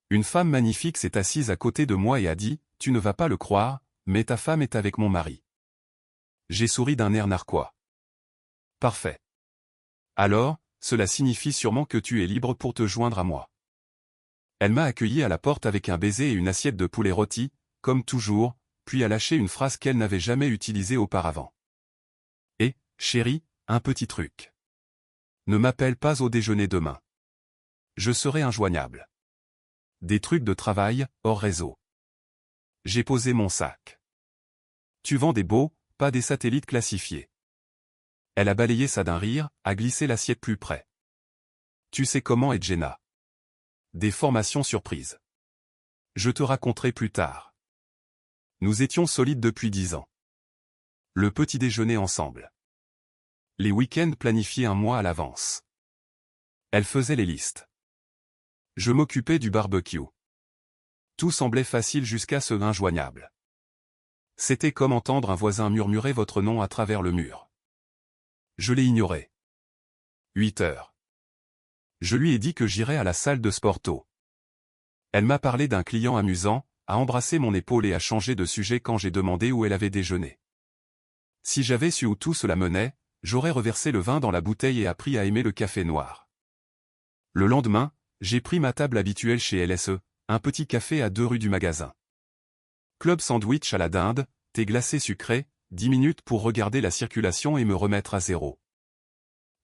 Une femme magnifique s'est assise à côté de moi et a dit, « Tu ne vas pas le croire, mais ta femme est avec mon mari. » J'ai souri d'un air narquois. Parfait. Alors, cela signifie sûrement que tu es libre pour te joindre à moi. Elle m'a accueilli à la porte avec un baiser et une assiette de poulet rôti, comme toujours, puis a lâché une phrase qu'elle n'avait jamais utilisée auparavant. Et, chérie, un petit truc. Ne m'appelle pas au déjeuner demain. Je serai injoignable. Des trucs de travail, hors réseau. J'ai posé mon sac. Tu vends des beaux, pas des satellites classifiés. Elle a balayé ça d'un rire, a glissé l'assiette plus près. Tu sais comment est Jenna. Des formations surprises. Je te raconterai plus tard. Nous étions solides depuis 10 ans. Le petit déjeuner ensemble. Les week-ends planifiés un mois à l'avance. Elle faisait les listes. Je m'occupais du barbecue. Tout semblait facile jusqu'à ce injoignable. C'était comme entendre un voisin murmurer votre nom à travers le mur. Je l'ai ignoré. 8 heures. Je lui ai dit que j'irais à la salle de sport tôt. Elle m'a parlé d'un client amusant, a embrassé mon épaule et a changé de sujet quand j'ai demandé où elle avait déjeuné. Si j'avais su où tout cela menait, j'aurais reversé le vin dans la bouteille et appris à aimer le café noir. Le lendemain, j'ai pris ma table habituelle chez LSE, un petit café à 2 rues du magasin. Club sandwich à la dinde, thé glacé sucré, 10 minutes pour regarder la circulation et me remettre à zéro.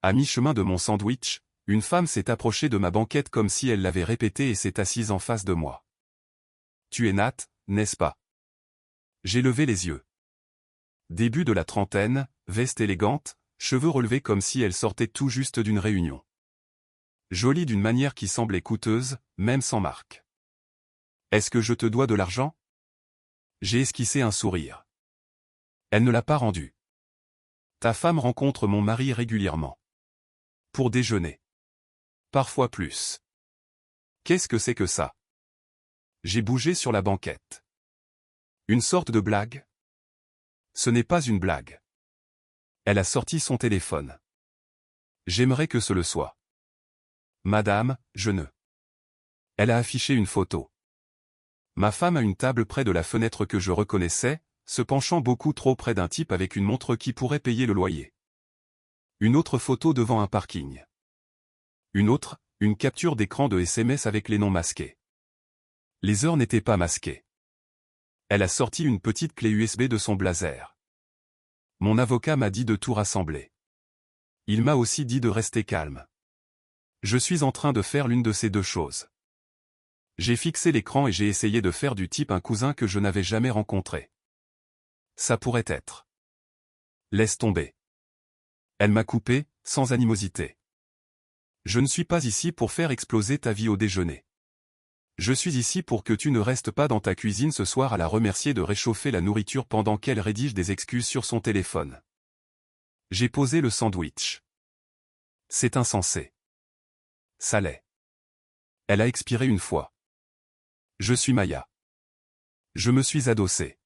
À mi-chemin de mon sandwich, une femme s'est approchée de ma banquette comme si elle l'avait répété et s'est assise en face de moi. Tu es Nat, n'est-ce pas? J'ai levé les yeux. Début de la trentaine, veste élégante, cheveux relevés comme si elle sortait tout juste d'une réunion. Jolie d'une manière qui semblait coûteuse, même sans marque. Est-ce que je te dois de l'argent? J'ai esquissé un sourire. Elle ne l'a pas rendu. Ta femme rencontre mon mari régulièrement. Pour déjeuner. Parfois plus. Qu'est-ce que c'est que ça? J'ai bougé sur la banquette. Une sorte de blague? Ce n'est pas une blague. Elle a sorti son téléphone. J'aimerais que ce le soit. Madame, je ne. Elle a affiché une photo. Ma femme a une table près de la fenêtre que je reconnaissais, se penchant beaucoup trop près d'un type avec une montre qui pourrait payer le loyer. Une autre photo devant un parking. Une autre, une capture d'écran de SMS avec les noms masqués. Les heures n'étaient pas masquées. Elle a sorti une petite clé USB de son blazer. Mon avocat m'a dit de tout rassembler. Il m'a aussi dit de rester calme. Je suis en train de faire l'une de ces deux choses. J'ai fixé l'écran et j'ai essayé de faire du type un cousin que je n'avais jamais rencontré. Ça pourrait être. Laisse tomber. Elle m'a coupé, sans animosité. Je ne suis pas ici pour faire exploser ta vie au déjeuner. Je suis ici pour que tu ne restes pas dans ta cuisine ce soir à la remercier de réchauffer la nourriture pendant qu'elle rédige des excuses sur son téléphone. J'ai posé le sandwich. C'est insensé. Ça l'est. Elle a expiré une fois. Je suis Maya. Je me suis adossé.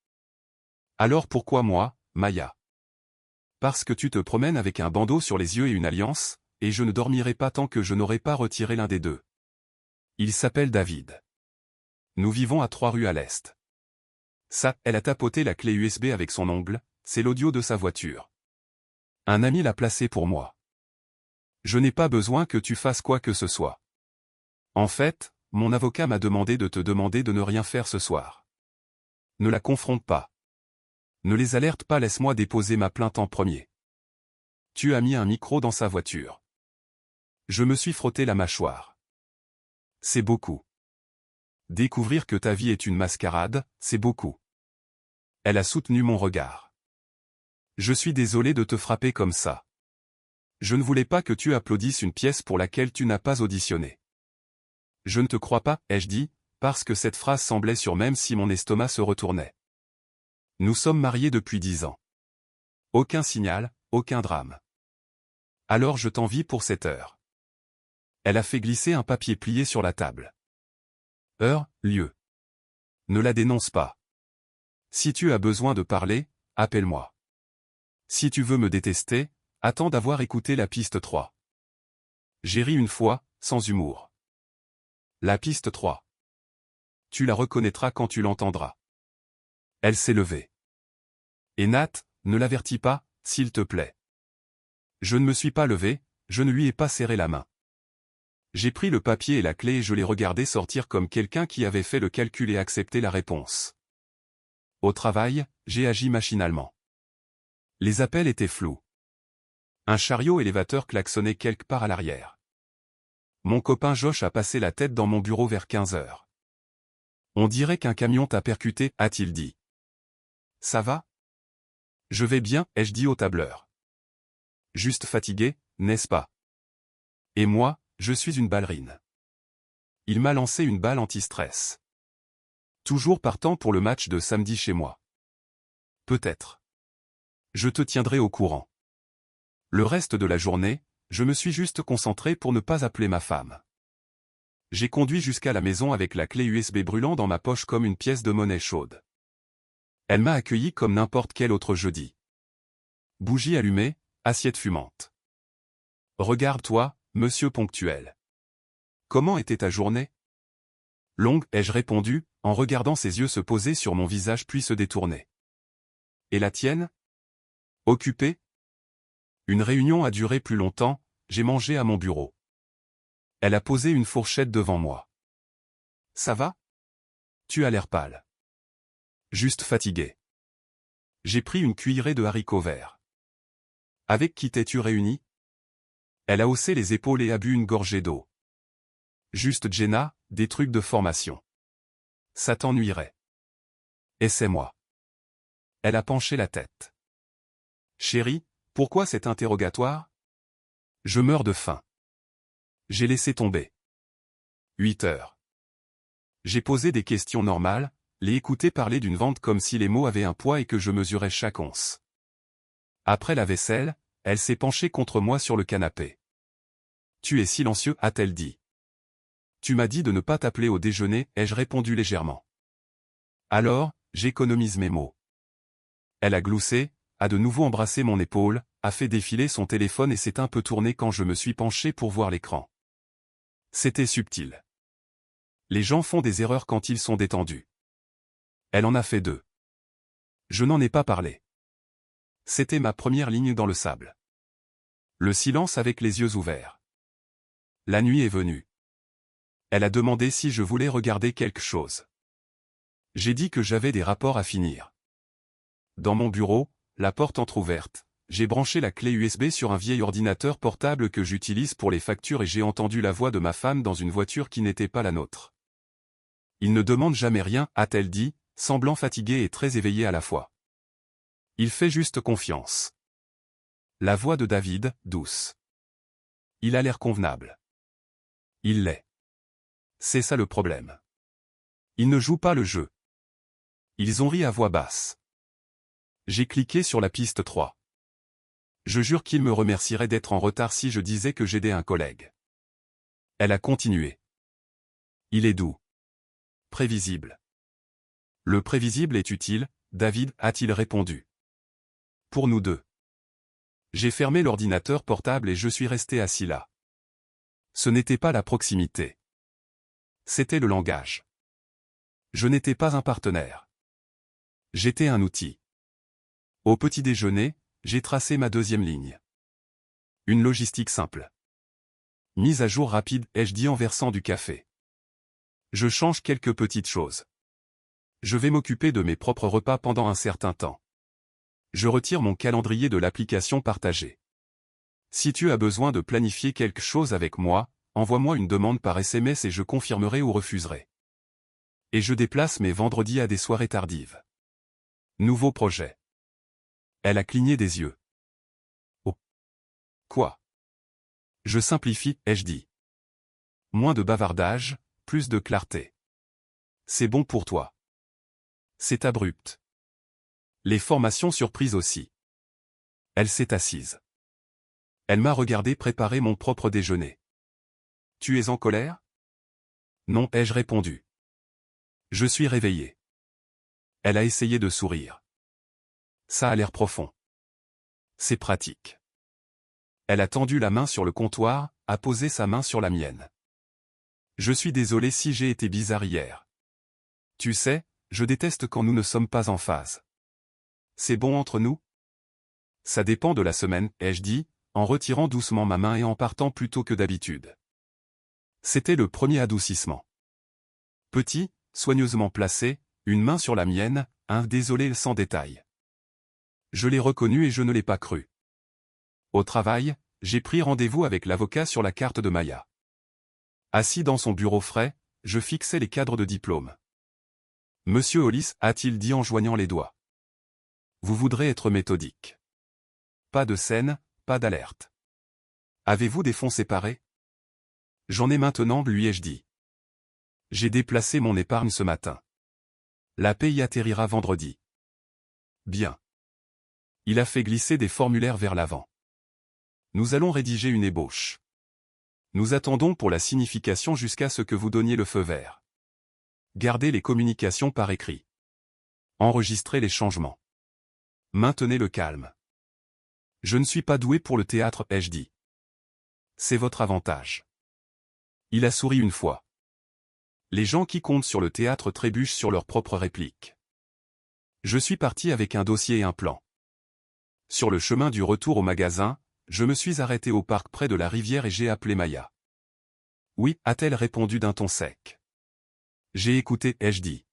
Alors pourquoi moi, Maya? Parce que tu te promènes avec un bandeau sur les yeux et une alliance, et je ne dormirai pas tant que je n'aurai pas retiré l'un des deux. Il s'appelle David. Nous vivons à 3 rues à l'est. Ça, elle a tapoté la clé USB avec son ongle, c'est l'audio de sa voiture. Un ami l'a placé pour moi. Je n'ai pas besoin que tu fasses quoi que ce soit. En fait, mon avocat m'a demandé de te demander de ne rien faire ce soir. Ne la confronte pas. Ne les alerte pas, laisse-moi déposer ma plainte en premier. Tu as mis un micro dans sa voiture. Je me suis frotté la mâchoire. C'est beaucoup. Découvrir que ta vie est une mascarade, c'est beaucoup. Elle a soutenu mon regard. Je suis désolé de te frapper comme ça. Je ne voulais pas que tu applaudisses une pièce pour laquelle tu n'as pas auditionné. Je ne te crois pas, ai-je dit, parce que cette phrase semblait sûre même si mon estomac se retournait. Nous sommes mariés depuis 10 ans. Aucun signal, aucun drame. Alors je t'envie pour cette heure. Elle a fait glisser un papier plié sur la table. Heure, lieu. Ne la dénonce pas. Si tu as besoin de parler, appelle-moi. Si tu veux me détester, attends d'avoir écouté la piste 3. J'ai ri une fois, sans humour. La piste 3. tu la reconnaîtras quand tu l'entendras. Elle s'est levée. Et Nat, ne l'avertis pas, s'il te plaît. Je ne me suis pas levé, je ne lui ai pas serré la main. J'ai pris le papier et la clé et je l'ai regardé sortir comme quelqu'un qui avait fait le calcul et accepté la réponse. Au travail, j'ai agi machinalement. Les appels étaient flous. Un chariot élévateur klaxonnait quelque part à l'arrière. Mon copain Josh a passé la tête dans mon bureau vers 15 heures. On dirait qu'un camion t'a percuté, a-t-il dit. Ça va? Je vais bien, ai-je dit au tableur. Juste fatigué, n'est-ce pas? Et moi, je suis une ballerine. Il m'a lancé une balle anti-stress. Toujours partant pour le match de samedi chez moi. Peut-être. Je te tiendrai au courant. Le reste de la journée, je me suis juste concentré pour ne pas appeler ma femme. J'ai conduit jusqu'à la maison avec la clé USB brûlant dans ma poche comme une pièce de monnaie chaude. Elle m'a accueilli comme n'importe quel autre jeudi. Bougie allumée, assiette fumante. Regarde-toi, monsieur ponctuel. Comment était ta journée? Longue, ai-je répondu, en regardant ses yeux se poser sur mon visage puis se détourner. Et la tienne? Occupée? Une réunion a duré plus longtemps, j'ai mangé à mon bureau. Elle a posé une fourchette devant moi. Ça va? Tu as l'air pâle. Juste fatigué. J'ai pris une cuillerée de haricots verts. Avec qui t'es-tu réuni? Elle a haussé les épaules et a bu une gorgée d'eau. Juste Jenna, des trucs de formation. Ça t'ennuierait. Et c'est moi. Elle a penché la tête. Chérie, pourquoi cet interrogatoire? Je meurs de faim. J'ai laissé tomber. 8 heures. J'ai posé des questions normales, les écouter parler d'une vente comme si les mots avaient un poids et que je mesurais chaque once. Après la vaisselle, elle s'est penchée contre moi sur le canapé. Tu es silencieux, a-t-elle dit. Tu m'as dit de ne pas t'appeler au déjeuner, ai-je répondu légèrement. Alors, j'économise mes mots. Elle a gloussé, a de nouveau embrassé mon épaule, a fait défiler son téléphone et s'est un peu tournée quand je me suis penché pour voir l'écran. C'était subtil. Les gens font des erreurs quand ils sont détendus. Elle en a fait 2. Je n'en ai pas parlé. C'était ma première ligne dans le sable. Le silence avec les yeux ouverts. La nuit est venue. Elle a demandé si je voulais regarder quelque chose. J'ai dit que j'avais des rapports à finir. Dans mon bureau, la porte entr'ouverte, j'ai branché la clé USB sur un vieil ordinateur portable que j'utilise pour les factures et j'ai entendu la voix de ma femme dans une voiture qui n'était pas la nôtre. Il ne demande jamais rien, a-t-elle dit, semblant fatiguée et très éveillée à la fois. Il fait juste confiance. La voix de David, douce. Il a l'air convenable. Il l'est. C'est ça le problème. Il ne joue pas le jeu. Ils ont ri à voix basse. J'ai cliqué sur la piste 3. Je jure qu'il me remercierait d'être en retard si je disais que j'aidais un collègue. Elle a continué. Il est doux. Prévisible. Le prévisible est utile, David, a-t-il répondu. Pour nous deux. J'ai fermé l'ordinateur portable et je suis resté assis là. Ce n'était pas la proximité. C'était le langage. Je n'étais pas un partenaire. J'étais un outil. Au petit déjeuner, j'ai tracé ma deuxième ligne. Une logistique simple. Mise à jour rapide, ai-je dit en versant du café. Je change quelques petites choses. Je vais m'occuper de mes propres repas pendant un certain temps. Je retire mon calendrier de l'application partagée. Si tu as besoin de planifier quelque chose avec moi, envoie-moi une demande par SMS et je confirmerai ou refuserai. Et je déplace mes vendredis à des soirées tardives. Nouveau projet. Elle a cligné des yeux. Oh. Quoi? Je simplifie, ai-je dit. Moins de bavardage, plus de clarté. C'est bon pour toi. C'est abrupt. Les formations surprises aussi. Elle s'est assise. Elle m'a regardé préparer mon propre déjeuner. Tu es en colère? Non, ai-je répondu. Je suis réveillé. Elle a essayé de sourire. Ça a l'air profond. C'est pratique. Elle a tendu la main sur le comptoir, a posé sa main sur la mienne. Je suis désolé si j'ai été bizarre hier. Tu sais, je déteste quand nous ne sommes pas en phase. C'est bon entre nous? Ça dépend de la semaine, ai-je dit, en retirant doucement ma main et en partant plus tôt que d'habitude. C'était le premier adoucissement. Petit, soigneusement placé, une main sur la mienne, un désolé sans détail. Je l'ai reconnu et je ne l'ai pas cru. Au travail, j'ai pris rendez-vous avec l'avocat sur la carte de Maya. Assis dans son bureau frais, je fixais les cadres de diplôme. Monsieur Hollis, a-t-il dit en joignant les doigts. Vous voudrez être méthodique. Pas de scène, pas d'alerte. Avez-vous des fonds séparés? J'en ai maintenant, lui ai-je dit. J'ai déplacé mon épargne ce matin. La paie y atterrira vendredi. Bien. Il a fait glisser des formulaires vers l'avant. Nous allons rédiger une ébauche. Nous attendons pour la signification jusqu'à ce que vous donniez le feu vert. Gardez les communications par écrit. Enregistrez les changements. Maintenez le calme. Je ne suis pas doué pour le théâtre, ai-je dit. C'est votre avantage. Il a souri une fois. Les gens qui comptent sur le théâtre trébuchent sur leurs propres répliques. Je suis parti avec un dossier et un plan. Sur le chemin du retour au magasin, je me suis arrêté au parc près de la rivière et j'ai appelé Maya. Oui, a-t-elle répondu d'un ton sec. J'ai écouté, ai-je dit.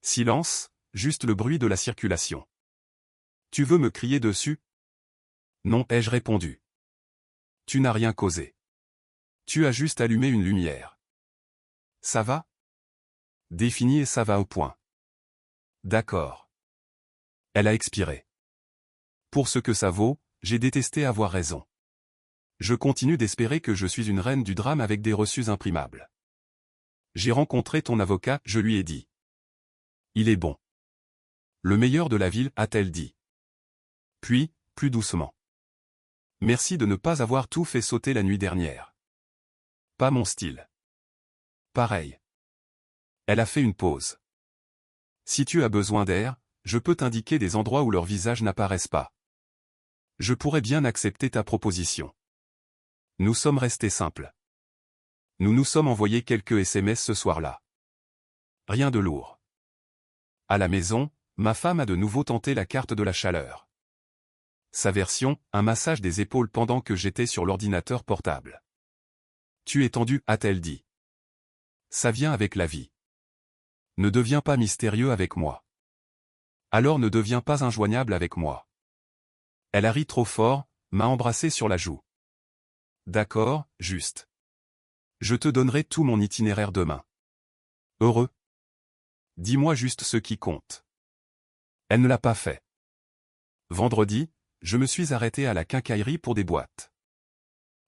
Silence, juste le bruit de la circulation. Tu veux me crier dessus? Non, ai-je répondu. Tu n'as rien causé. Tu as juste allumé une lumière. Ça va? Défini et ça va au point. D'accord. Elle a expiré. Pour ce que ça vaut, j'ai détesté avoir raison. Je continue d'espérer que je suis une reine du drame avec des reçus imprimables. J'ai rencontré ton avocat, je lui ai dit. Il est bon. Le meilleur de la ville, a-t-elle dit. Puis, plus doucement. Merci de ne pas avoir tout fait sauter la nuit dernière. Pas mon style. Pareil. Elle a fait une pause. Si tu as besoin d'air, je peux t'indiquer des endroits où leurs visages n'apparaissent pas. Je pourrais bien accepter ta proposition. Nous sommes restés simples. Nous nous sommes envoyés quelques SMS ce soir-là. Rien de lourd. À la maison, ma femme a de nouveau tenté la carte de la chaleur. Sa version, un massage des épaules pendant que j'étais sur l'ordinateur portable. Tu es tendu, a-t-elle dit. Ça vient avec la vie. Ne deviens pas mystérieux avec moi. Alors ne deviens pas injoignable avec moi. Elle a ri trop fort, m'a embrassé sur la joue. D'accord, juste. Je te donnerai tout mon itinéraire demain. Heureux? Dis-moi juste ce qui compte. Elle ne l'a pas fait. Vendredi, je me suis arrêté à la quincaillerie pour des boîtes.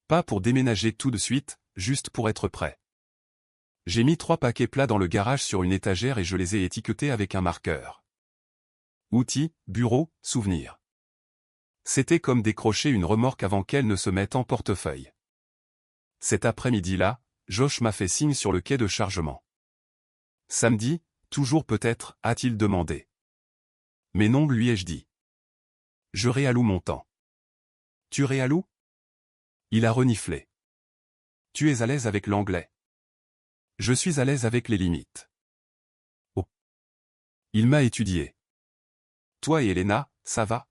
Pas pour déménager tout de suite, juste pour être prêt. J'ai mis 3 paquets plats dans le garage sur une étagère et je les ai étiquetés avec un marqueur. Outils, bureau, souvenirs. C'était comme décrocher une remorque avant qu'elle ne se mette en portefeuille. Cet après-midi-là, Josh m'a fait signe sur le quai de chargement. Samedi, toujours peut-être, a-t-il demandé. Mais non, lui ai-je dit. Je réalloue mon temps. Tu réalloues? Il a reniflé. Tu es à l'aise avec l'anglais. Je suis à l'aise avec les limites. Oh. Il m'a étudié. Toi et Elena, ça va?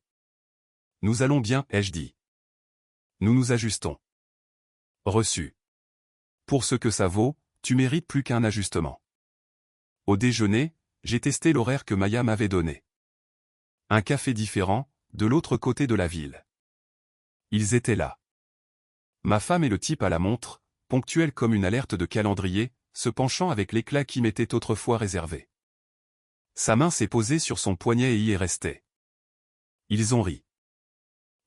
Nous allons bien, ai-je dit. Nous nous ajustons. Reçu. Pour ce que ça vaut, tu mérites plus qu'un ajustement. Au déjeuner, j'ai testé l'horaire que Maya m'avait donné. Un café différent, de l'autre côté de la ville. Ils étaient là. Ma femme et le type à la montre, ponctuel comme une alerte de calendrier, se penchant avec l'éclat qui m'était autrefois réservé. Sa main s'est posée sur son poignet et y est restée. Ils ont ri.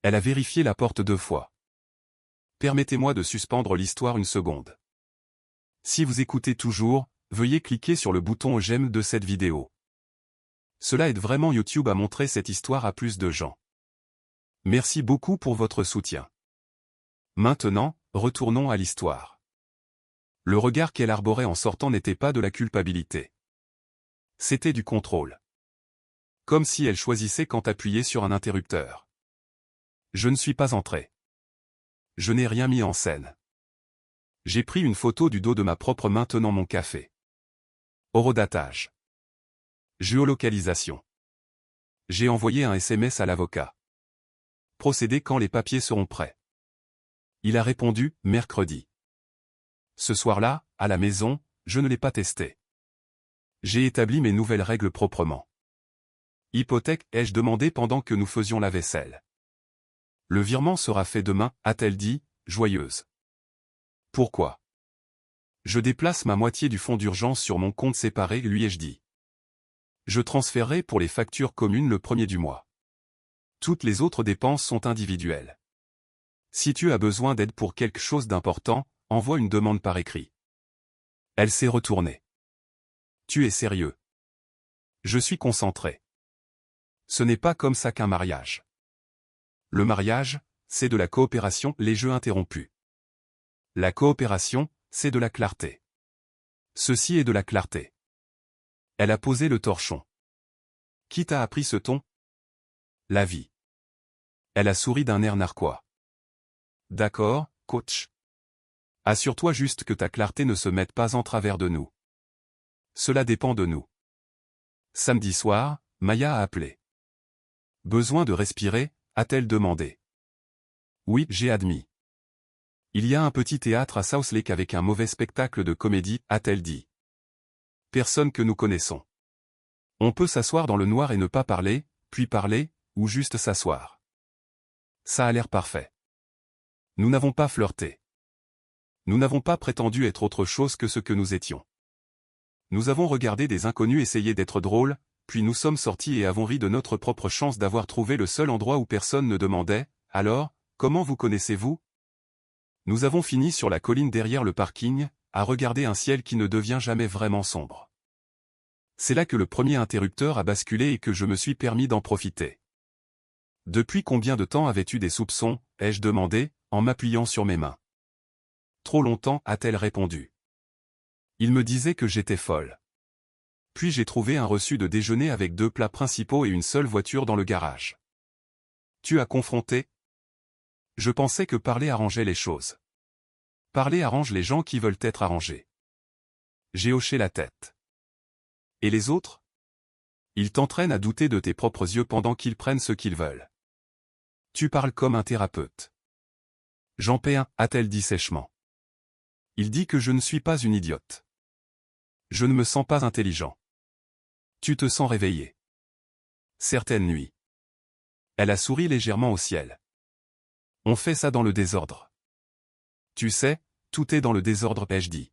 Elle a vérifié la porte 2 fois. Permettez-moi de suspendre l'histoire une seconde. Si vous écoutez toujours, veuillez cliquer sur le bouton j'aime de cette vidéo. Cela aide vraiment YouTube à montrer cette histoire à plus de gens. Merci beaucoup pour votre soutien. Maintenant, retournons à l'histoire. Le regard qu'elle arborait en sortant n'était pas de la culpabilité. C'était du contrôle. Comme si elle choisissait quand appuyer sur un interrupteur. Je ne suis pas entré. Je n'ai rien mis en scène. J'ai pris une photo du dos de ma propre main tenant mon café. Horodatage. Géolocalisation. J'ai envoyé un SMS à l'avocat. Procédez quand les papiers seront prêts. Il a répondu, mercredi. Ce soir-là, à la maison, je ne l'ai pas testé. J'ai établi mes nouvelles règles proprement. Hypothèque, ai-je demandé pendant que nous faisions la vaisselle. Le virement sera fait demain, a-t-elle dit, joyeuse. Pourquoi? Je déplace ma moitié du fonds d'urgence sur mon compte séparé, lui ai-je dit. Je transférerai pour les factures communes le premier du mois. Toutes les autres dépenses sont individuelles. Si tu as besoin d'aide pour quelque chose d'important, envoie une demande par écrit. Elle s'est retournée. Tu es sérieux? Je suis concentré. Ce n'est pas comme ça qu'un mariage. Le mariage, c'est de la coopération, les jeux interrompus. La coopération, c'est de la clarté. Ceci est de la clarté. Elle a posé le torchon. Qui t'a appris ce ton? La vie. Elle a souri d'un air narquois. D'accord, coach. Assure-toi juste que ta clarté ne se mette pas en travers de nous. Cela dépend de nous. Samedi soir, Maya a appelé. Besoin de respirer, a-t-elle demandé. Oui, j'ai admis. Il y a un petit théâtre à South Lake avec un mauvais spectacle de comédie, a-t-elle dit. Personne que nous connaissons. On peut s'asseoir dans le noir et ne pas parler, puis parler, ou juste s'asseoir. Ça a l'air parfait. Nous n'avons pas flirté. Nous n'avons pas prétendu être autre chose que ce que nous étions. Nous avons regardé des inconnus essayer d'être drôles, puis nous sommes sortis et avons ri de notre propre chance d'avoir trouvé le seul endroit où personne ne demandait « Alors, comment vous connaissez-vous » Nous avons fini sur la colline derrière le parking, à regarder un ciel qui ne devient jamais vraiment sombre. C'est là que le premier interrupteur a basculé et que je me suis permis d'en profiter. Depuis combien de temps avais-tu des soupçons, ai-je demandé, en m'appuyant sur mes mains. Trop longtemps, a-t-elle répondu. Il me disait que j'étais folle. Puis j'ai trouvé un reçu de déjeuner avec 2 plats principaux et une seule voiture dans le garage. Tu as confronté? Je pensais que parler arrangeait les choses. Parler arrange les gens qui veulent être arrangés. J'ai hoché la tête. Et les autres? Ils t'entraînent à douter de tes propres yeux pendant qu'ils prennent ce qu'ils veulent. Tu parles comme un thérapeute. J'en paie un, a-t-elle dit sèchement. Il dit que je ne suis pas une idiote. Je ne me sens pas intelligent. Tu te sens réveillé. Certaines nuits. Elle a souri légèrement au ciel. On fait ça dans le désordre. Tu sais, tout est dans le désordre, ai-je dit.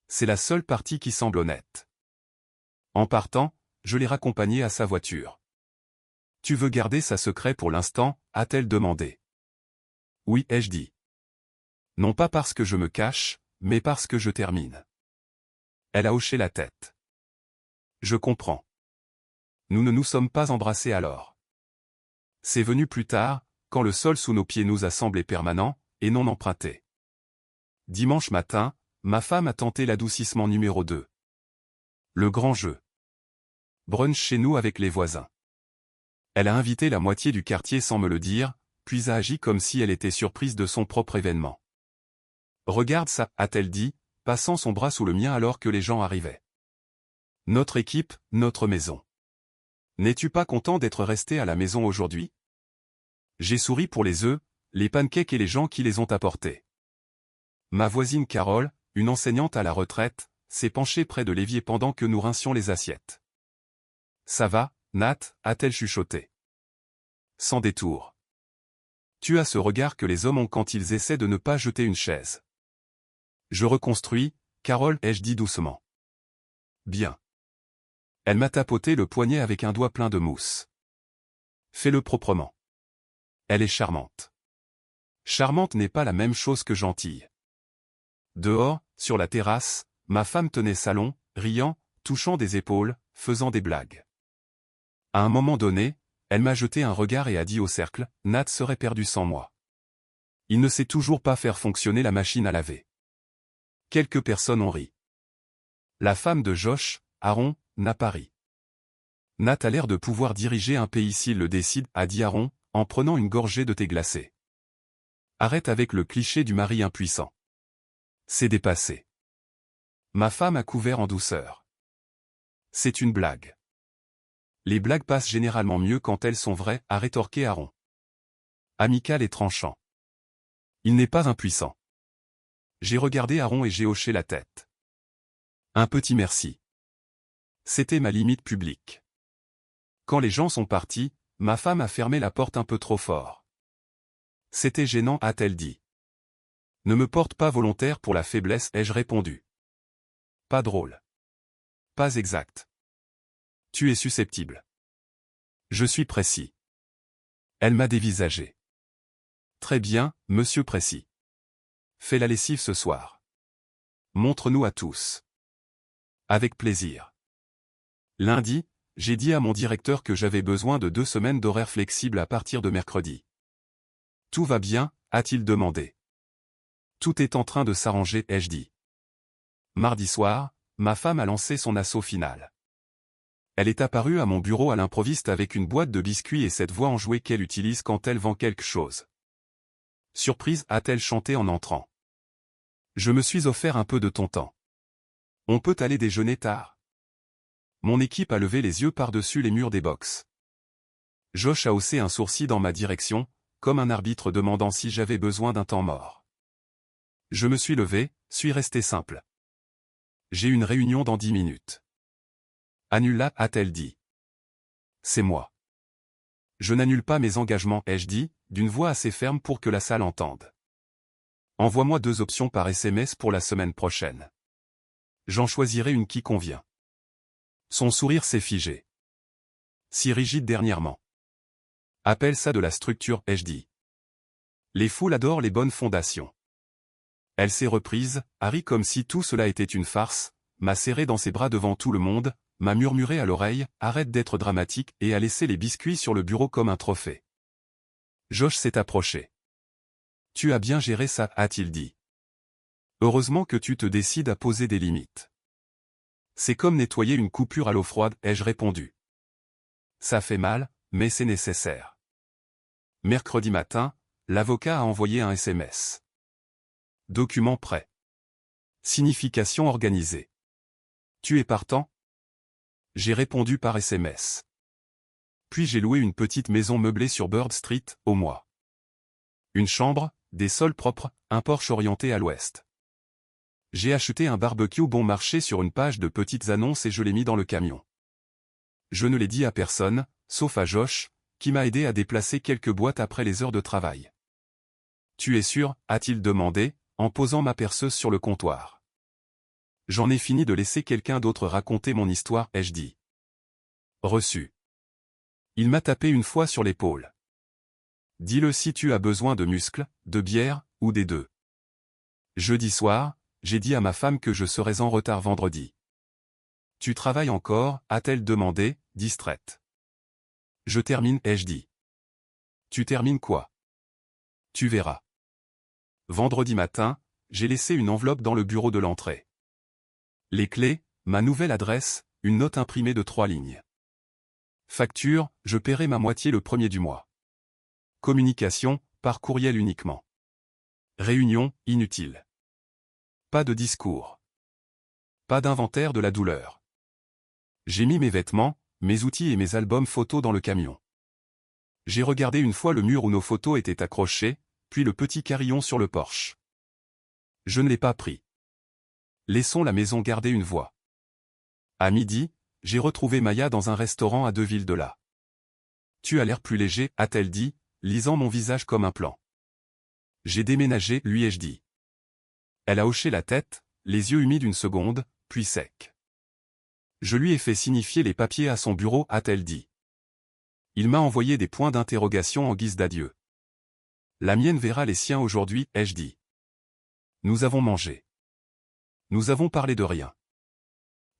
C'est la seule partie qui semble honnête. En partant, je l'ai raccompagnée à sa voiture. Tu veux garder ça secret pour l'instant, a-t-elle demandé. Oui, ai-je dit. Non pas parce que je me cache, mais parce que je termine. Elle a hoché la tête. Je comprends. Nous ne nous sommes pas embrassés alors. C'est venu plus tard, quand le sol sous nos pieds nous a semblé permanent, et non emprunté. Dimanche matin, ma femme a tenté l'adoucissement numéro 2. Le grand jeu. Brunch chez nous avec les voisins. Elle a invité la moitié du quartier sans me le dire, puis a agi comme si elle était surprise de son propre événement. Regarde ça, a-t-elle dit, passant son bras sous le mien alors que les gens arrivaient. Notre équipe, notre maison. N'es-tu pas content d'être resté à la maison aujourd'hui? J'ai souri pour les œufs, les pancakes et les gens qui les ont apportés. Ma voisine Carole, une enseignante à la retraite, s'est penchée près de l'évier pendant que nous rincions les assiettes. Ça va, Nat, a-t-elle chuchoté. Sans détour. Tu as ce regard que les hommes ont quand ils essaient de ne pas jeter une chaise. Je reconstruis, Carole, ai-je dit doucement. Bien. Elle m'a tapoté le poignet avec un doigt plein de mousse. Fais-le proprement. Elle est charmante. Charmante n'est pas la même chose que gentille. Dehors, sur la terrasse, ma femme tenait salon, riant, touchant des épaules, faisant des blagues. À un moment donné, elle m'a jeté un regard et a dit au cercle, Nat serait perdu sans moi. Il ne sait toujours pas faire fonctionner la machine à laver. Quelques personnes ont ri. La femme de Josh, Aaron, n'a pas ri. Nat a l'air de pouvoir diriger un pays s'il le décide, a dit Aaron, en prenant une gorgée de thé glacé. Arrête avec le cliché du mari impuissant. C'est dépassé. Ma femme a couvert en douceur. C'est une blague. Les blagues passent généralement mieux quand elles sont vraies, a rétorqué Aaron. Amical et tranchant. Il n'est pas impuissant. J'ai regardé Aaron et j'ai hoché la tête. Un petit merci. C'était ma limite publique. Quand les gens sont partis, ma femme a fermé la porte un peu trop fort. C'était gênant, a-t-elle dit. Ne me porte pas volontaire pour la faiblesse, ai-je répondu. Pas drôle. Pas exact. Tu es susceptible. Je suis précis. Elle m'a dévisagé. Très bien, monsieur précis. Fais la lessive ce soir. Montre-nous à tous. Avec plaisir. Lundi, j'ai dit à mon directeur que j'avais besoin de 2 semaines d'horaires flexibles à partir de mercredi. Tout va bien, a-t-il demandé. Tout est en train de s'arranger, ai-je dit. Mardi soir, ma femme a lancé son assaut final. Elle est apparue à mon bureau à l'improviste avec une boîte de biscuits et cette voix enjouée qu'elle utilise quand elle vend quelque chose. Surprise, a-t-elle chanté en entrant. Je me suis offert un peu de ton temps. On peut aller déjeuner tard. Mon équipe a levé les yeux par-dessus les murs des box. Josh a haussé un sourcil dans ma direction, comme un arbitre demandant si j'avais besoin d'un temps mort. Je me suis levé, suis resté simple. J'ai une réunion dans 10 minutes. Annule-la, a-t-elle dit. C'est moi. Je n'annule pas mes engagements, ai-je dit, d'une voix assez ferme pour que la salle entende. Envoie-moi 2 options par SMS pour la semaine prochaine. J'en choisirai une qui convient. Son sourire s'est figé. Si rigide dernièrement. Appelle ça de la structure, ai-je dit. Les foules adorent les bonnes fondations. Elle s'est reprise, a ri comme si tout cela était une farce, m'a serré dans ses bras devant tout le monde, m'a murmuré à l'oreille, arrête d'être dramatique, et a laissé les biscuits sur le bureau comme un trophée. Josh s'est approché. Tu as bien géré ça, a-t-il dit. Heureusement que tu te décides à poser des limites. C'est comme nettoyer une coupure à l'eau froide, ai-je répondu. Ça fait mal, mais c'est nécessaire. Mercredi matin, l'avocat a envoyé un SMS. Document prêt. Signification organisée. Tu es partant? J'ai répondu par SMS. Puis j'ai loué une petite maison meublée sur Bird Street, au mois. Une chambre, des sols propres, un porche orienté à l'ouest. J'ai acheté un barbecue bon marché sur une page de petites annonces et je l'ai mis dans le camion. Je ne l'ai dit à personne, sauf à Josh, qui m'a aidé à déplacer quelques boîtes après les heures de travail. Tu es sûr, a-t-il demandé, en posant ma perceuse sur le comptoir. J'en ai fini de laisser quelqu'un d'autre raconter mon histoire, ai-je dit. Reçu. Il m'a tapé une fois sur l'épaule. Dis-le si tu as besoin de muscles, de bière, ou des deux. Jeudi soir, j'ai dit à ma femme que je serais en retard vendredi. Tu travailles encore, a-t-elle demandé, distraite. Je termine, ai-je dit. Tu termines quoi? Tu verras. Vendredi matin, j'ai laissé une enveloppe dans le bureau de l'entrée. Les clés, ma nouvelle adresse, une note imprimée de 3 lignes. Facture, je paierai ma moitié le 1er du mois. Communication, par courriel uniquement. Réunion, inutile. Pas de discours. Pas d'inventaire de la douleur. J'ai mis mes vêtements, mes outils et mes albums photos dans le camion. J'ai regardé une fois le mur où nos photos étaient accrochées, puis le petit carillon sur le porche. Je ne l'ai pas pris. Laissons la maison garder une voix. À midi, j'ai retrouvé Maya dans un restaurant à 2 villes de là. Tu as l'air plus léger, a-t-elle dit, lisant mon visage comme un plan. J'ai déménagé, lui ai-je dit. Elle a hoché la tête, les yeux humides une seconde, puis secs. Je lui ai fait signifier les papiers à son bureau, a-t-elle dit. Il m'a envoyé des points d'interrogation en guise d'adieu. La mienne verra les siens aujourd'hui, ai-je dit. Nous avons mangé. Nous avons parlé de rien.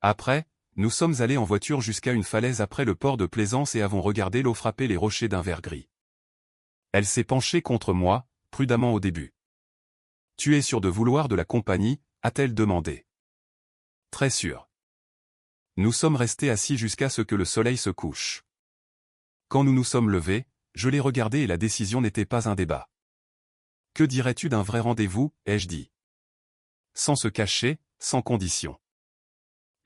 Après, nous sommes allés en voiture jusqu'à une falaise après le port de Plaisance et avons regardé l'eau frapper les rochers d'un vert gris. Elle s'est penchée contre moi, prudemment au début. Tu es sûr de vouloir de la compagnie, a-t-elle demandé. Très sûr. Nous sommes restés assis jusqu'à ce que le soleil se couche. Quand nous nous sommes levés, je l'ai regardé et la décision n'était pas un débat. Que dirais-tu d'un vrai rendez-vous, ai-je dit. Sans se cacher, sans condition.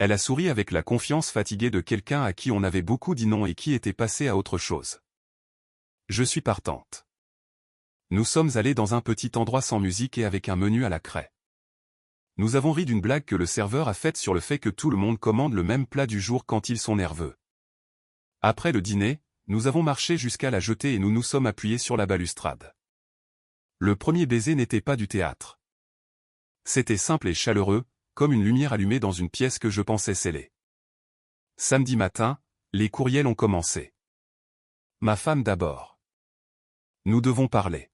Elle a souri avec la confiance fatiguée de quelqu'un à qui on avait beaucoup dit non et qui était passé à autre chose. Je suis partante. Nous sommes allés dans un petit endroit sans musique et avec un menu à la craie. Nous avons ri d'une blague que le serveur a faite sur le fait que tout le monde commande le même plat du jour quand ils sont nerveux. Après le dîner, nous avons marché jusqu'à la jetée et nous nous sommes appuyés sur la balustrade. Le premier baiser n'était pas du théâtre. C'était simple et chaleureux, comme une lumière allumée dans une pièce que je pensais scellée. Samedi matin, les courriels ont commencé. Ma femme d'abord. Nous devons parler.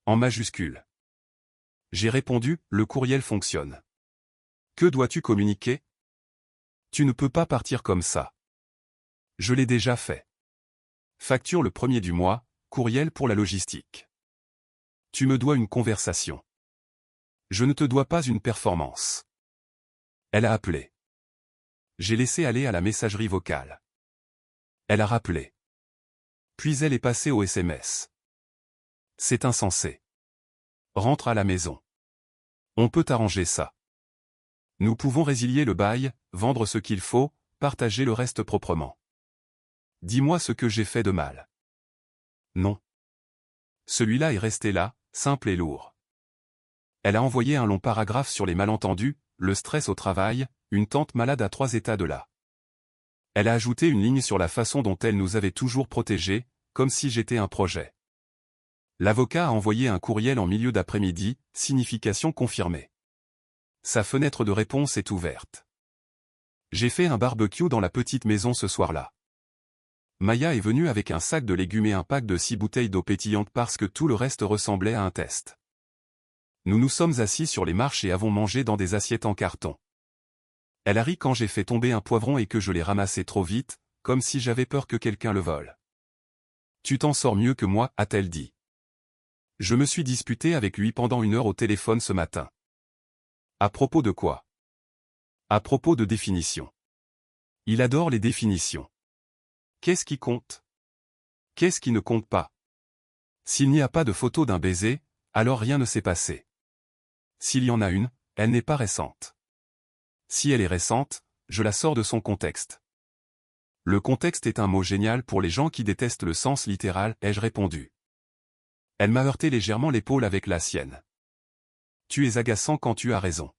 En majuscule. J'ai répondu, le courriel fonctionne. Que dois-tu communiquer? Tu ne peux pas partir comme ça. Je l'ai déjà fait. Facture le premier du mois, courriel pour la logistique. Tu me dois une conversation. Je ne te dois pas une performance. Elle a appelé. J'ai laissé aller à la messagerie vocale. Elle a rappelé. Puis elle est passée au SMS. C'est insensé. Rentre à la maison. On peut arranger ça. Nous pouvons résilier le bail, vendre ce qu'il faut, partager le reste proprement. Dis-moi ce que j'ai fait de mal. Non. Celui-là est resté là, simple et lourd. Elle a envoyé un long paragraphe sur les malentendus, le stress au travail, une tante malade à 3 états de là. Elle a ajouté une ligne sur la façon dont elle nous avait toujours protégés, comme si j'étais un projet. L'avocat a envoyé un courriel en milieu d'après-midi, signification confirmée. Sa fenêtre de réponse est ouverte. J'ai fait un barbecue dans la petite maison ce soir-là. Maya est venue avec un sac de légumes et un pack de 6 bouteilles d'eau pétillante parce que tout le reste ressemblait à un test. Nous nous sommes assis sur les marches et avons mangé dans des assiettes en carton. Elle a ri quand j'ai fait tomber un poivron et que je l'ai ramassé trop vite, comme si j'avais peur que quelqu'un le vole. Tu t'en sors mieux que moi, a-t-elle dit. Je me suis disputé avec lui pendant 1 heure au téléphone ce matin. À propos de quoi? À propos de définitions. Il adore les définitions. Qu'est-ce qui compte? Qu'est-ce qui ne compte pas? S'il n'y a pas de photo d'un baiser, alors rien ne s'est passé. S'il y en a une, elle n'est pas récente. Si elle est récente, je la sors de son contexte. Le contexte est un mot génial pour les gens qui détestent le sens littéral, ai-je répondu. Elle m'a heurté légèrement l'épaule avec la sienne. Tu es agaçant quand tu as raison.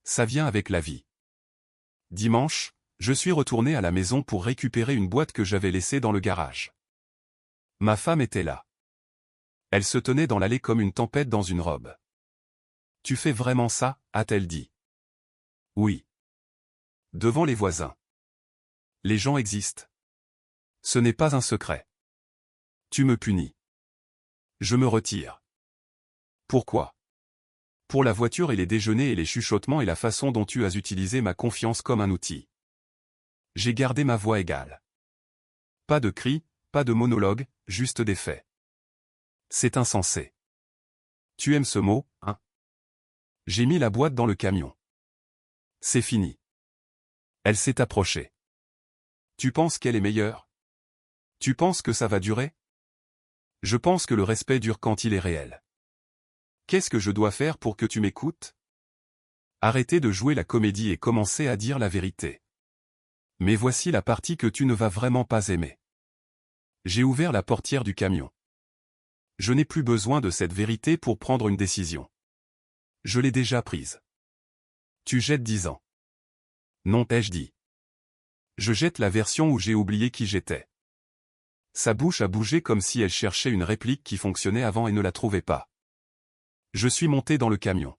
Ça vient avec la vie. Dimanche, je suis retourné à la maison pour récupérer une boîte que j'avais laissée dans le garage. Ma femme était là. Elle se tenait dans l'allée comme une tempête dans une robe. Tu fais vraiment ça, a-t-elle dit. Oui. Devant les voisins. Les gens existent. Ce n'est pas un secret. Tu me punis. Je me retire. Pourquoi? Pour la voiture et les déjeuners et les chuchotements et la façon dont tu as utilisé ma confiance comme un outil. J'ai gardé ma voix égale. Pas de cris, pas de monologue, juste des faits. C'est insensé. Tu aimes ce mot, hein? J'ai mis la boîte dans le camion. C'est fini. Elle s'est approchée. Tu penses qu'elle est meilleure? Tu penses que ça va durer? Je pense que le respect dure quand il est réel. Qu'est-ce que je dois faire pour que tu m'écoutes? Arrêter de jouer la comédie et commencer à dire la vérité. Mais voici la partie que tu ne vas vraiment pas aimer. J'ai ouvert la portière du camion. Je n'ai plus besoin de cette vérité pour prendre une décision. Je l'ai déjà prise. Tu jettes 10 ans. Non, ai-je dit. Je jette la version où j'ai oublié qui j'étais. Sa bouche a bougé comme si elle cherchait une réplique qui fonctionnait avant et ne la trouvait pas. Je suis monté dans le camion.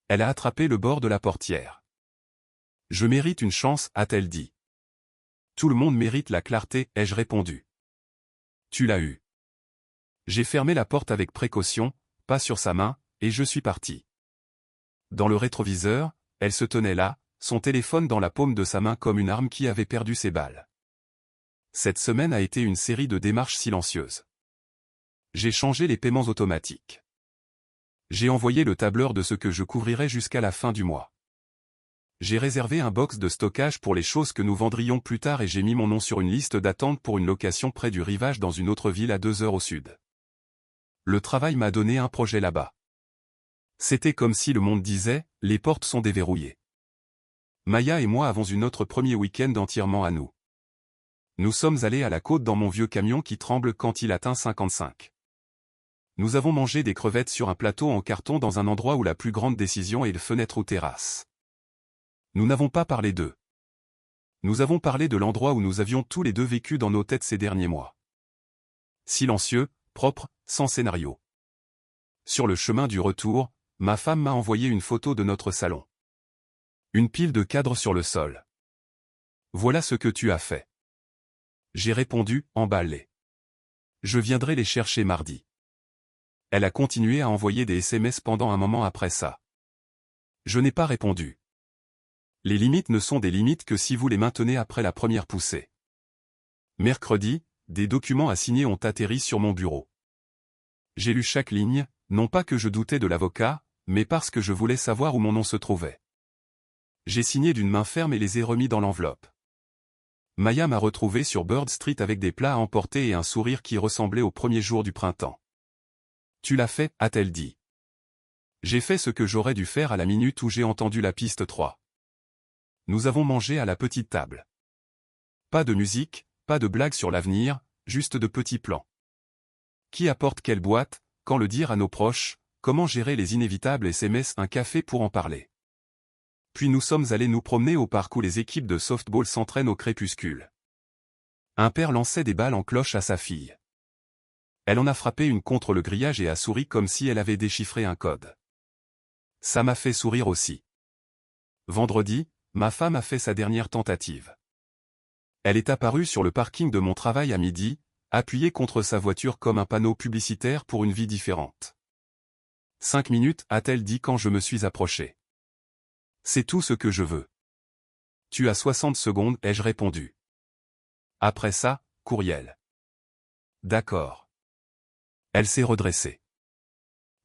Elle a attrapé le bord de la portière. Je mérite une chance, a-t-elle dit. Tout le monde mérite la clarté, ai-je répondu. Tu l'as eu. J'ai fermé la porte avec précaution, pas sur sa main, et je suis parti. Dans le rétroviseur, elle se tenait là, son téléphone dans la paume de sa main comme une arme qui avait perdu ses balles. Cette semaine a été une série de démarches silencieuses. J'ai changé les paiements automatiques. J'ai envoyé le tableur de ce que je couvrirai jusqu'à la fin du mois. J'ai réservé un box de stockage pour les choses que nous vendrions plus tard et j'ai mis mon nom sur une liste d'attente pour une location près du rivage dans une autre ville à 2 heures au sud. Le travail m'a donné un projet là-bas. C'était comme si le monde disait, les portes sont déverrouillées. Maya et moi avons eu notre premier week-end entièrement à nous. Nous sommes allés à la côte dans mon vieux camion qui tremble quand il atteint 55. Nous avons mangé des crevettes sur un plateau en carton dans un endroit où la plus grande décision est de fenêtre ou terrasse. Nous n'avons pas parlé d'eux. Nous avons parlé de l'endroit où nous avions tous les deux vécu dans nos têtes ces derniers mois. Silencieux, propre, sans scénario. Sur le chemin du retour, ma femme m'a envoyé une photo de notre salon. Une pile de cadres sur le sol. Voilà ce que tu as fait. J'ai répondu, emballé. Je viendrai les chercher mardi. Elle a continué à envoyer des SMS pendant un moment après ça. Je n'ai pas répondu. Les limites ne sont des limites que si vous les maintenez après la première poussée. Mercredi, des documents à signer ont atterri sur mon bureau. J'ai lu chaque ligne, non pas que je doutais de l'avocat, mais parce que je voulais savoir où mon nom se trouvait. J'ai signé d'une main ferme et les ai remis dans l'enveloppe. Maya m'a retrouvé sur Bird Street avec des plats à emporter et un sourire qui ressemblait au premier jour du printemps. Tu l'as fait, a-t-elle dit. J'ai fait ce que j'aurais dû faire à la minute où j'ai entendu la piste 3. Nous avons mangé à la petite table. Pas de musique, pas de blagues sur l'avenir, juste de petits plans. Qui apporte quelle boîte, quand le dire à nos proches, comment gérer les inévitables SMS, un café pour en parler. Puis nous sommes allés nous promener au parc où les équipes de softball s'entraînent au crépuscule. Un père lançait des balles en cloche à sa fille. Elle en a frappé une contre le grillage et a souri comme si elle avait déchiffré un code. Ça m'a fait sourire aussi. Vendredi, ma femme a fait sa dernière tentative. Elle est apparue sur le parking de mon travail à midi, appuyée contre sa voiture comme un panneau publicitaire pour une vie différente. 5 minutes, a-t-elle dit quand je me suis approché. C'est tout ce que je veux. Tu as 60 secondes, ai-je répondu. Après ça, courriel. D'accord. Elle s'est redressée.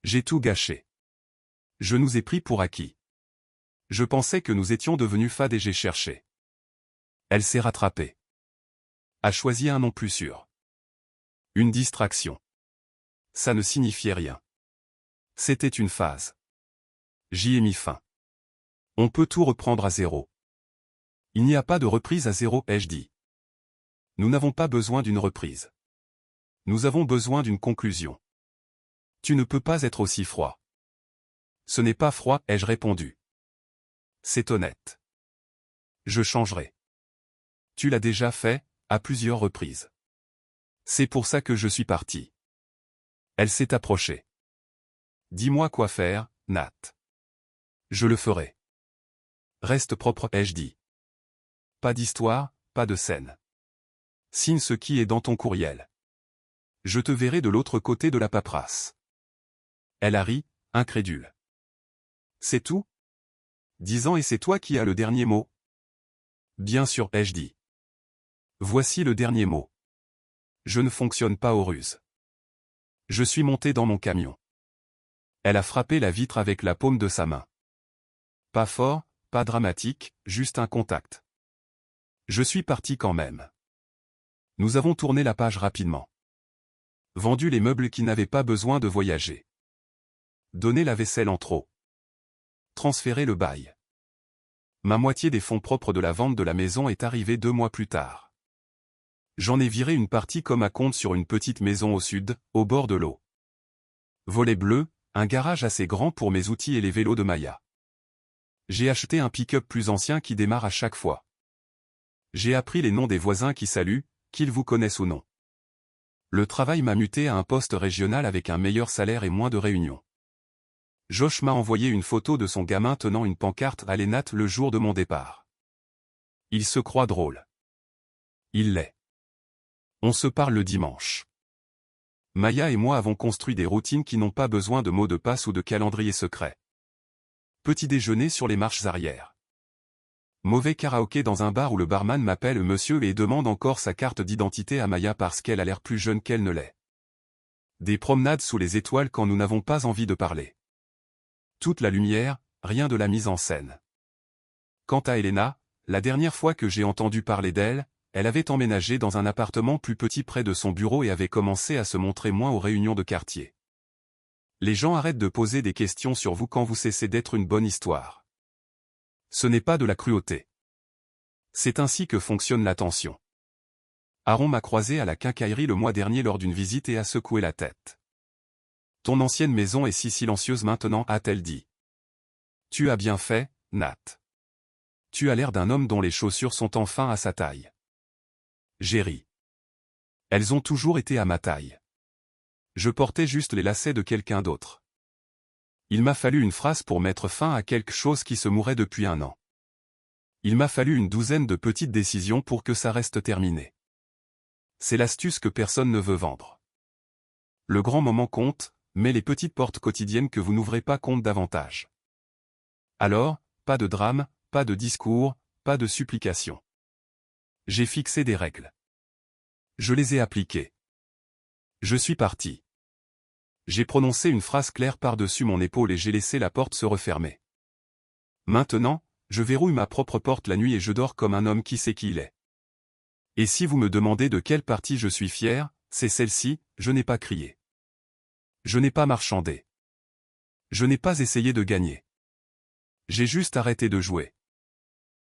J'ai tout gâché. Je nous ai pris pour acquis. Je pensais que nous étions devenus fades et j'ai cherché. Elle s'est rattrapée. A choisi un nom plus sûr. Une distraction. Ça ne signifiait rien. C'était une phase. J'y ai mis fin. On peut tout reprendre à zéro. Il n'y a pas de reprise à zéro, ai-je dit. Nous n'avons pas besoin d'une reprise. Nous avons besoin d'une conclusion. Tu ne peux pas être aussi froid. Ce n'est pas froid, ai-je répondu. C'est honnête. Je changerai. Tu l'as déjà fait, à plusieurs reprises. C'est pour ça que je suis parti. Elle s'est approchée. Dis-moi quoi faire, Nat. Je le ferai. Reste propre, ai-je dit. Pas d'histoire, pas de scène. Signe ce qui est dans ton courriel. Je te verrai de l'autre côté de la paperasse. Elle a ri, incrédule. C'est tout? 10 ans et c'est toi qui as le dernier mot? Bien sûr, ai-je dit. Voici le dernier mot. Je ne fonctionne pas aux ruses. Je suis monté dans mon camion. Elle a frappé la vitre avec la paume de sa main. Pas fort, pas dramatique, juste un contact. Je suis parti quand même. Nous avons tourné la page rapidement. Vendu les meubles qui n'avaient pas besoin de voyager. Donné la vaisselle en trop. Transféré le bail. Ma moitié des fonds propres de la vente de la maison est arrivée 2 mois plus tard. J'en ai viré une partie comme à compte sur une petite maison au sud, au bord de l'eau. Volet bleu, un garage assez grand pour mes outils et les vélos de Maya. J'ai acheté un pick-up plus ancien qui démarre à chaque fois. J'ai appris les noms des voisins qui saluent, qu'ils vous connaissent ou non. Le travail m'a muté à un poste régional avec un meilleur salaire et moins de réunions. Josh m'a envoyé une photo de son gamin tenant une pancarte à l'ENAT le jour de mon départ. Il se croit drôle. Il l'est. On se parle le dimanche. Maya et moi avons construit des routines qui n'ont pas besoin de mots de passe ou de calendrier secret. Petit déjeuner sur les marches arrière. Mauvais karaoké dans un bar où le barman m'appelle monsieur et demande encore sa carte d'identité à Maya parce qu'elle a l'air plus jeune qu'elle ne l'est. Des promenades sous les étoiles quand nous n'avons pas envie de parler. Toute la lumière, rien de la mise en scène. Quant à Elena, la dernière fois que j'ai entendu parler d'elle, elle avait emménagé dans un appartement plus petit près de son bureau et avait commencé à se montrer moins aux réunions de quartier. Les gens arrêtent de poser des questions sur vous quand vous cessez d'être une bonne histoire. Ce n'est pas de la cruauté. C'est ainsi que fonctionne l'attention. Aaron m'a croisé à la quincaillerie le mois dernier lors d'une visite et a secoué la tête. Ton ancienne maison est si silencieuse maintenant, a-t-elle dit. Tu as bien fait, Nat. Tu as l'air d'un homme dont les chaussures sont enfin à sa taille. J'ai ri. Elles ont toujours été à ma taille. Je portais juste les lacets de quelqu'un d'autre. Il m'a fallu une phrase pour mettre fin à quelque chose qui se mourait depuis 1 an. Il m'a fallu une douzaine de petites décisions pour que ça reste terminé. C'est l'astuce que personne ne veut vendre. Le grand moment compte, mais les petites portes quotidiennes que vous n'ouvrez pas comptent davantage. Alors, pas de drame, pas de discours, pas de supplication. J'ai fixé des règles. Je les ai appliquées. Je suis parti. J'ai prononcé une phrase claire par-dessus mon épaule et j'ai laissé la porte se refermer. Maintenant, je verrouille ma propre porte la nuit et je dors comme un homme qui sait qui il est. Et si vous me demandez de quelle partie je suis fier, c'est celle-ci, je n'ai pas crié. Je n'ai pas marchandé. Je n'ai pas essayé de gagner. J'ai juste arrêté de jouer.